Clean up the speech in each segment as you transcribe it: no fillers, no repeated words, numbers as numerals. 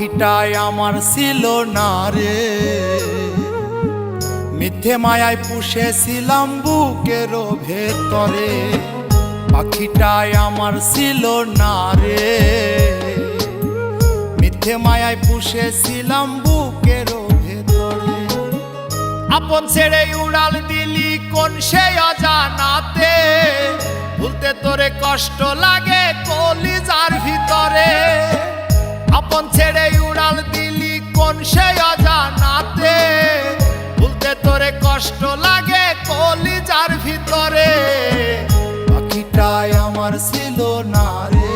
পাখিটাই আমার ছিল না রে, মিথ্যে মায়ায় পুষেছিলাম বুকের ভেতরে। পাখিটাই আমার ছিল না রে, মিথ্যে মায়ায় পুষেছিলাম বুকের ভেতরে। আপন ছেড়ে উড়াল দিলি কোন সে অজানাতে, ভুলতে তোরে কষ্ট লাগে কলিজার ভিতরে। আপন ছেড়ে উড়াল দিলি কোন সে অজানাতে, ভুলতে তোরে কষ্ট লাগে কলিজার ভিতরে। পাখিটাই আমার ছিল না রে,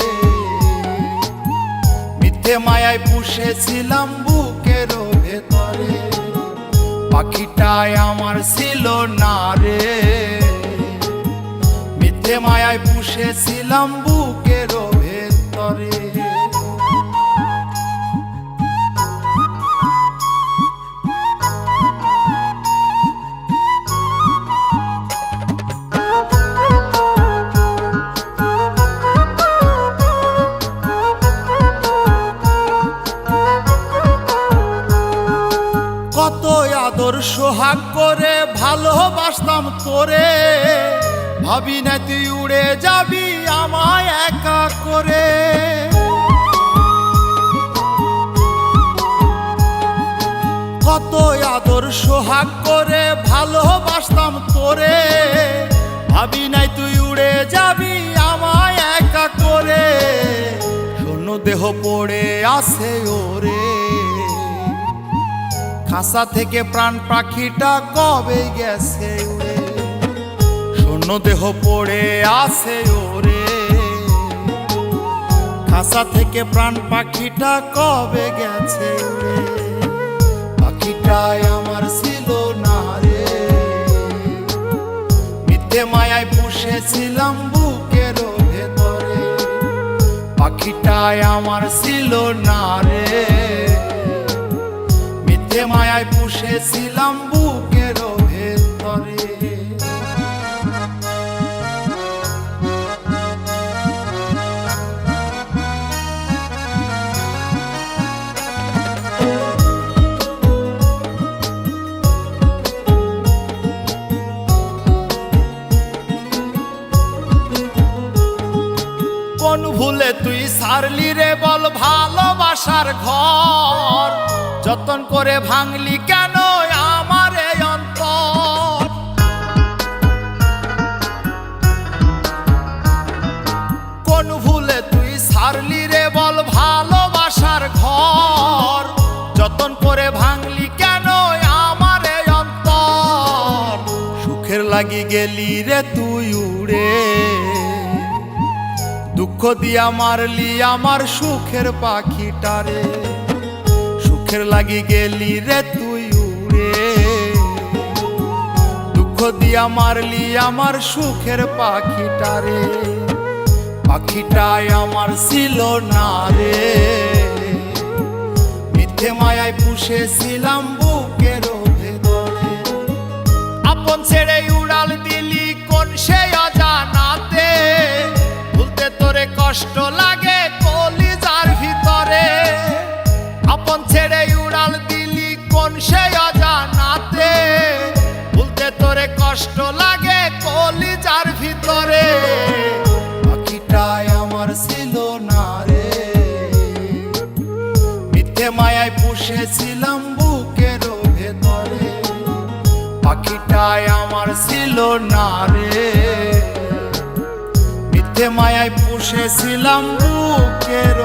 মিথ্যে মায়ায় পুষেছিলাম বুকের ভেতরে। পাখিটাই আমার ছিল না রে, মিথ্যে মায়ায় পুষেছিলাম বুকের ভেতরে। কত আদর সোহাগ করে ভালোবাসতাম তোরে, ভাবি না তুই উড়ে যাবি আমায় একা করে। কত আদর সোহাগ করে ভালোবাসতাম তোরে, ভাবি নাই তুই উড়ে যাবি আমায় একা করে। শূন্য দেহ পড়ে আছে ওরে, খাঁচা থেকে প্রাণ পাখিটা কবে গেছে উড়ে। শূন্য দেহ পড়ে আছে ওরে, খাঁচা থেকে প্রাণ পাখিটা কবে গেছে উড়ে। পাখিটাই আমার ছিল না রে, মিথ্যে মায়ায় পুষেছিলাম বুকের ভেতরে। পাখিটাই আমার ছিল না রে, মিথ্যে মায়ায় পুষেছিলাম বুকের ভেতরে। কোন ভুলে তুই সারলি রে বল ভালোবাসার ঘর, যতন করে ভাঙলি কেন আমার এই অন্তর। কোন ভুলে তুই সারলি রে বল ভালোবাসার ঘর, যতন করে ভাঙলি কেন আমার এই অন্তর। সুখের লাগি গেলি রে তুই উড়ে, দুঃখ দিয়া মারলি আমার সুখের পাখিটারে। সুখের লাগি গেলি রে তুই উড়ে, দুঃখ দিয়া মারলি আমার সুখের পাখিটারে। পাখিটাই আমার ছিল না রে, মিথ্যে মায়ায় পুষেছিলাম বুকের ভেতরে। আপন ছেড়ে উড়াল দিলি কোন সে অজানাতে, ভুলতে তোরে কষ্ট লাগে কলিজার ভিতরে। আপন ছেড়ে উড়াল দিলি কোন সে অজানাতে, ভুলতে তোরে কষ্ট লাগে কলিজার ভিতরে। পাখিটাই আমার ছিল না রে, মিথ্যে মায়ায় পুষেছিলাম বুকের ভেতরে। পাখিটাই আমার ছিল না রে, মিথ্যে মায়ায় পুষেছিলাম বুকের